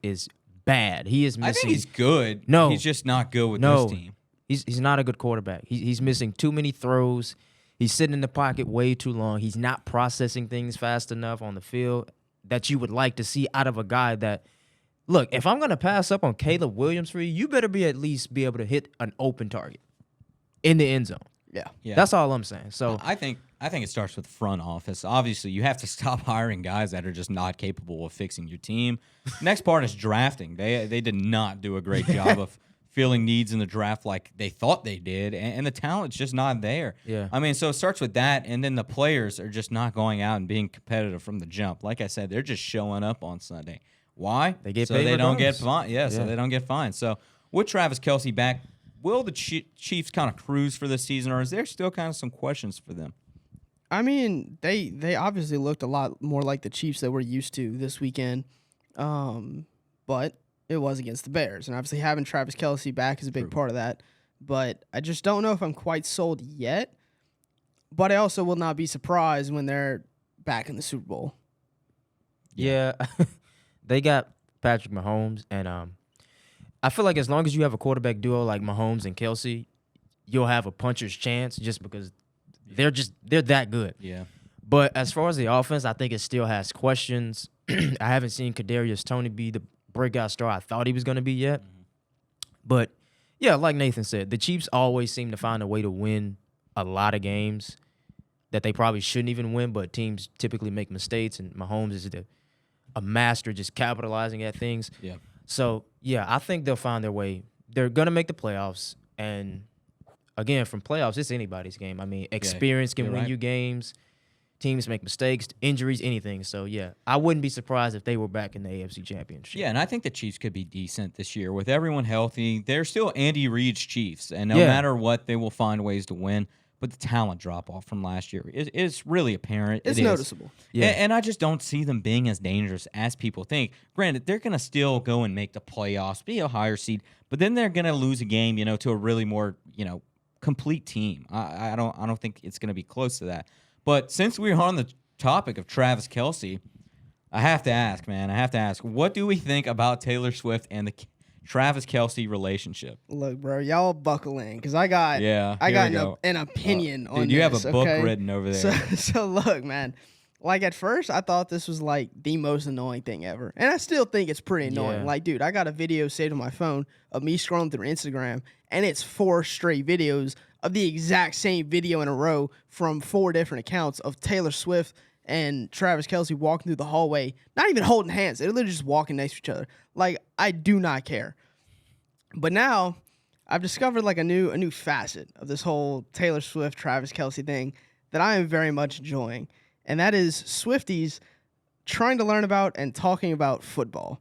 is bad. He is missing. I think he's good. No, he's just not good with this team. He's not a good quarterback. He's missing too many throws. He's sitting in the pocket way too long. He's not processing things fast enough on the field that you would like to see out of a guy that. Look, if I'm going to pass up on Caleb Williams for you better at least be able to hit an open target in the end zone. Yeah. That's all I'm saying. So I think it starts with front office. Obviously, you have to stop hiring guys that are just not capable of fixing your team. Next part is drafting. They did not do a great job of feeling needs in the draft like they thought they did, and the talent's just not there. Yeah. I mean, so it starts with that, and then the players are just not going out and being competitive from the jump. Like I said, they're just showing up on Sunday. Why? They get so paid they don't get regardless. fined. Yeah, so they don't get fined. So with Travis Kelce back, will the Chiefs kind of cruise for this season, or is there still kind of some questions for them? I mean, they obviously looked a lot more like the Chiefs that we're used to this weekend, but it was against the Bears, and obviously having Travis Kelce back is a big part of that. But I just don't know if I'm quite sold yet. But I also will not be surprised when they're back in the Super Bowl. Yeah, they got Patrick Mahomes, and I feel like as long as you have a quarterback duo like Mahomes and Kelce, you'll have a puncher's chance just because they're that good. Yeah. But as far as the offense, I think it still has questions. I haven't seen Kadarius Toney be the breakout star I thought he was going to be yet. But, yeah, like Nathan said, the Chiefs always seem to find a way to win a lot of games that they probably shouldn't even win, but teams typically make mistakes, and Mahomes is a master just capitalizing at things. Yeah. So, yeah, I think they'll find their way. They're going to make the playoffs, and, again, from playoffs, it's anybody's game. I mean, experience can win you games. Teams make mistakes, injuries, anything. So, yeah, I wouldn't be surprised if they were back in the AFC Championship. Yeah, and I think the Chiefs could be decent this year. With everyone healthy, they're still Andy Reid's Chiefs, and no matter what, they will find ways to win. But the talent drop-off from last year is really apparent. It's noticeable. Yeah. And I just don't see them being as dangerous as people think. Granted, they're going to still go and make the playoffs, be a higher seed, but then they're going to lose a game, to a really more, complete team. I don't think it's going to be close to that. But since we're on the topic of Travis Kelce, I have to ask, what do we think about Taylor Swift and the Travis Kelce relationship? Look, bro, y'all buckle in because I got an opinion on dude, you this, have a book written over there. So look, man. Like at first, I thought this was like the most annoying thing ever, and I still think it's pretty annoying. Yeah. Like, dude, I got a video saved on my phone of me scrolling through Instagram, and it's 4 straight videos of the exact same video in a row from 4 different accounts of Taylor Swift and Travis Kelce walking through the hallway, not even holding hands. They're literally just walking next to each other. Like, I do not care. But now I've discovered like a new facet of this whole Taylor Swift, Travis Kelce thing that I am very much enjoying. And that is Swifties trying to learn about and talking about football.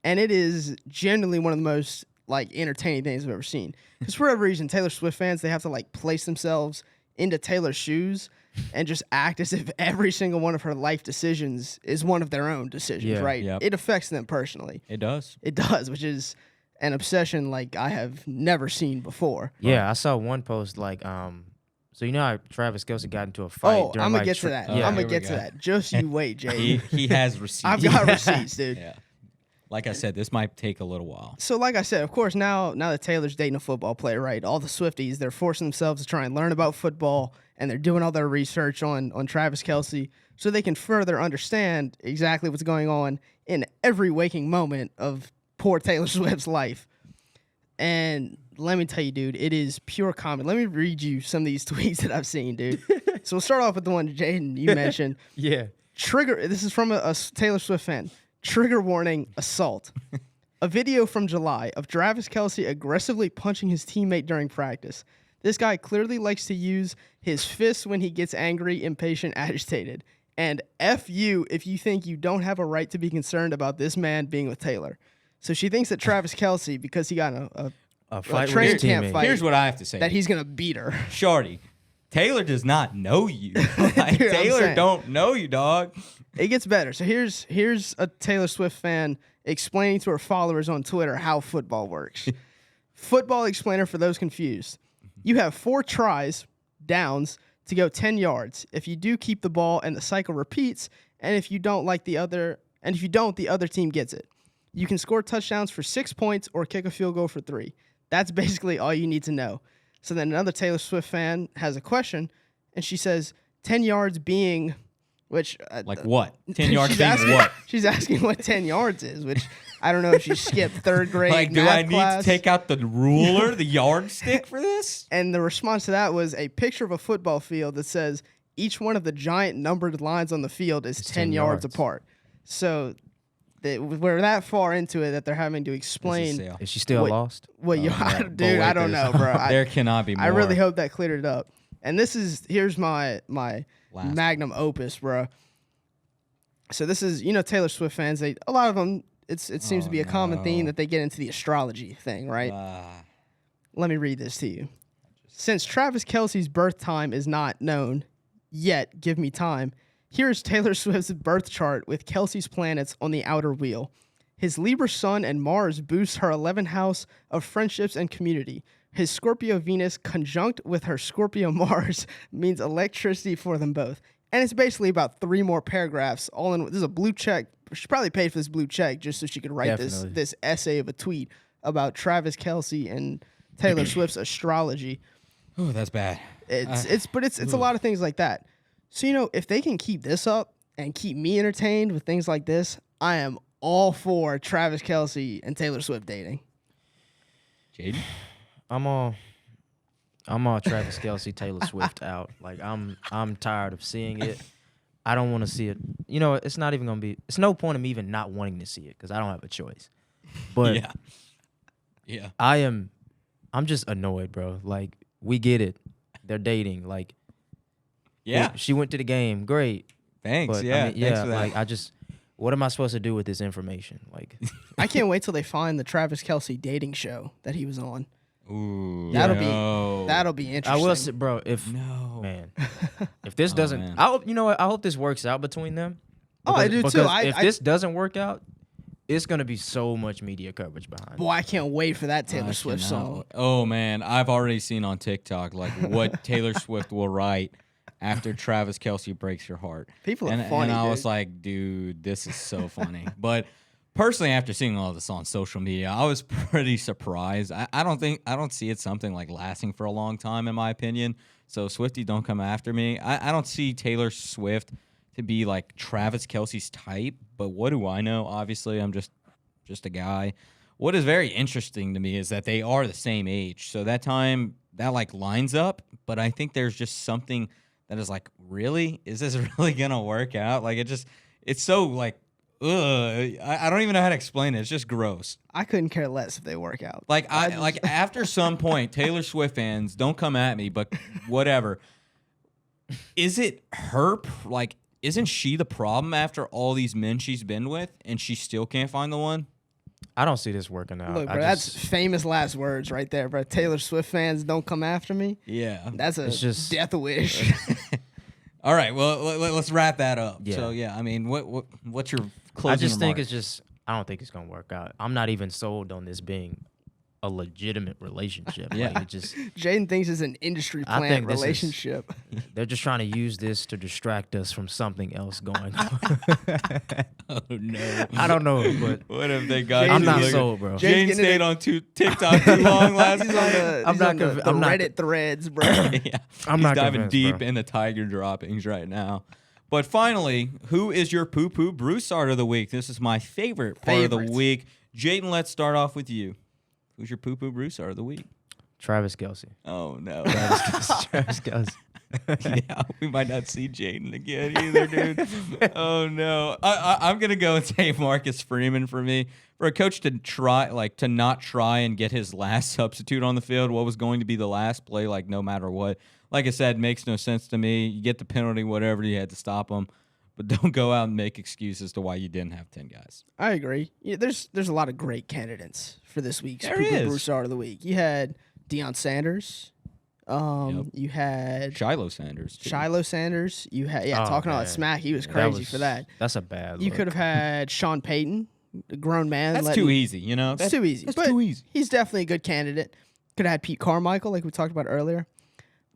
And it is genuinely one of the most like entertaining things I've ever seen. Because for whatever reason, Taylor Swift fans, they have to like place themselves into Taylor's shoes and just act as if every single one of her life decisions is one of their own decisions, right? Yep. It affects them personally. It does. It does, which is an obsession like I have never seen before. Yeah, I saw one post like, so you know how Travis Kelce got into a fight? Oh, during, I'm gonna like, get to that. Yeah. I'm gonna Here we get to go. that. Just you wait, Jay. He has receipts. I've got receipts, dude. Yeah. Like I said, this might take a little while. So, like I said, of course, now that Taylor's dating a football player, right? All the Swifties, they're forcing themselves to try and learn about football, and they're doing all their research on Travis Kelce so they can further understand exactly what's going on in every waking moment of poor Taylor Swift's life. And let me tell you, dude, it is pure comedy. Let me read you some of these tweets that I've seen, dude. So we'll start off with the one Jaden you mentioned. Yeah. Trigger. This is from a Taylor Swift fan. Trigger warning: assault. A video from July of Travis Kelce aggressively punching his teammate during practice. This guy clearly likes to use his fists when he gets angry, impatient, agitated. And F you if you think you don't have a right to be concerned about this man being with Taylor. So she thinks that Travis Kelce, because he got A fight training with his camp teammate. fight, Here's what I have to say. that he's going to beat her. Shorty, Taylor does not know you. Like, Dude, I'm Taylor saying. don't know you, dog. It gets better. So here's a Taylor Swift fan explaining to her followers on Twitter how football works. Football explainer for those confused. You have 4 tries, downs, to go 10 yards. If you do, keep the ball and the cycle repeats, and if you don't, the other team gets it. You can score touchdowns for 6 points or kick a field goal for 3. That's basically all you need to know. So then another Taylor Swift fan has a question, and she says 10 yards being, which Like what? 10 yards she's being asking, what? She's asking what 10 yards is, which I don't know if she skipped 3rd grade Like, do math I need class. to take out the ruler, the yardstick for this? And the response to that was a picture of a football field that says each one of the giant numbered lines on the field is 10 yards apart. So we're that far into it that they're having to explain. Is she still lost? Well, no. dude, I don't know, bro. There cannot be more. I really hope that cleared it up. And here's my magnum opus, bro. So this is, Taylor Swift fans. A lot of them. It seems to be a common theme that they get into the astrology thing, right? Let me read this to you. Since Travis Kelce's birth time is not known yet, give me time. Here is Taylor Swift's birth chart with Kelce's planets on the outer wheel. His Libra Sun and Mars boost her 11th house of friendships and community. His Scorpio Venus conjunct with her Scorpio Mars means electricity for them both. And it's basically about 3 more paragraphs all in. This is a blue check. She probably paid for this blue check just so she could write this essay of a tweet about Travis Kelce and Taylor Swift's astrology. Oh, that's bad. It's a lot of things like that. So, if they can keep this up and keep me entertained with things like this, I am all for Travis Kelce and Taylor Swift dating. Jaden? I'm all Travis Kelce, Taylor Swift out. Like I'm tired of seeing it. I don't want to see it. It's not even gonna be. It's no point in me even not wanting to see it because I don't have a choice. But yeah, I'm just annoyed, bro. Like we get it. They're dating. Like she went to the game. Great. Thanks. But, Thanks for that. Like what am I supposed to do with this information? Like I can't wait till they find the Travis Kelce dating show that he was on. Ooh, that'll be interesting. I will say, bro. If this doesn't, man. I hope I hope this works out between them. Because, I do too. If this doesn't work out, it's gonna be so much media coverage behind. Boy, I can't wait for that Taylor Swift song. Oh man, I've already seen on TikTok like what Taylor Swift will write after Travis Kelce breaks your heart. People are funny. And I dude. was like, dude, this is so funny. But personally, after seeing all this on social media, I was pretty surprised. I don't see it something like lasting for a long time, in my opinion. So Swiftie, don't come after me. I don't see Taylor Swift to be like Travis Kelce's type, but what do I know? Obviously, I'm just a guy. What is very interesting to me is that they are the same age. So that time that like lines up, but I think there's just something that is like, really? Is this really gonna work out? Like it's so like, ugh. I don't even know how to explain it. It's just gross. I couldn't care less if they work out. Like after some point, Taylor Swift fans, don't come at me, but whatever. Is it her? Like, isn't she the problem after all these men she's been with, and she still can't find the one? I don't see this working out. Look, bro, that's famous last words right there, bro. Taylor Swift fans, don't come after me. Yeah, that's a death wish. All right, well, let's wrap that up. Yeah. So yeah, I mean, what's your closing I just think remarks? I don't think it's gonna work out. I'm not even sold on this being a legitimate relationship. Yeah. Like, it just Jaden thinks it's an industry plant relationship. They're just trying to use this to distract us from something else going on. Oh no, I don't know, but what if they got? I'm you not looking- sold, bro. Jane stayed on TikTok too long last He's night. on the Reddit threads, bro. Yeah, I'm he's not diving convinced, deep bro. in the Tiger droppings right now. But finally, who is your poo-poo Broussard of the week? This is my favorite part of the week. Jaden, let's start off with you. Who's your poo-poo Broussard of the week? Travis Kelce. Oh, no. Travis Kelce. Yeah, we might not see Jaden again either, dude. Oh, no. I'm going to go and say Marcus Freeman for me. For a coach to not try and get his last substitute on the field, what was going to be the last play, like no matter what. Like I said, makes no sense to me. You get the penalty, whatever, you had to stop him. But don't go out and make excuses to why you didn't have 10 guys. I agree. Yeah, there's a lot of great candidates for this week's There Poo-Poo is. Broussard of the week. You had Deion Sanders. You had Shiloh Sanders. too. Shiloh Sanders. You had talking all that man. smack. He was crazy for that. That's a bad You look. could have had Sean Payton, the grown man. That's too easy, you know? It's too easy. That's but too easy. He's definitely a good candidate. Could have had Pete Carmichael, like we talked about earlier.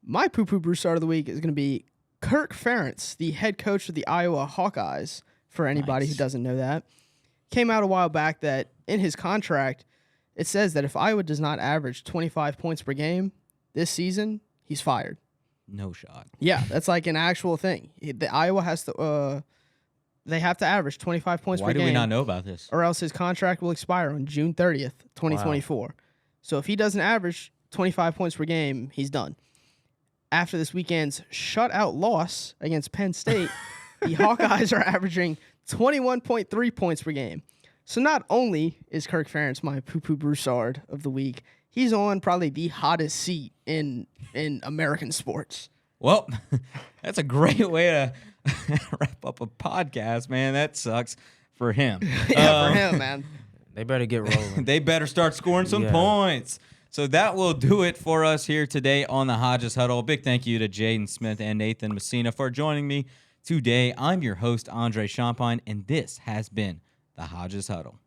My Poo-Poo Broussard of the week is going to be Kirk Ferentz, the head coach of the Iowa Hawkeyes, for anybody who doesn't know that. Came out a while back that in his contract, it says that if Iowa does not average 25 points per game this season, he's fired. No shot. Yeah, that's like an actual thing. The Iowa has to, they have to average 25 points Why per do game. we not know about this? Or else his contract will expire on June 30th, 2024. So if he doesn't average 25 points per game, he's done. After this weekend's shutout loss against Penn State, the Hawkeyes are averaging 21.3 points per game. So not only is Kirk Ferentz my poo-poo Broussard of the week, he's on probably the hottest seat in American sports. Well, that's a great way to wrap up a podcast, man. That sucks for him. Yeah, for him, man. They better get rolling. They better start scoring some points. So that will do it for us here today on the Hodges Huddle. Big thank you to Jaden Smith and Nathan Messina for joining me today. I'm your host, Andre Champagne, and this has been the Hodges Huddle.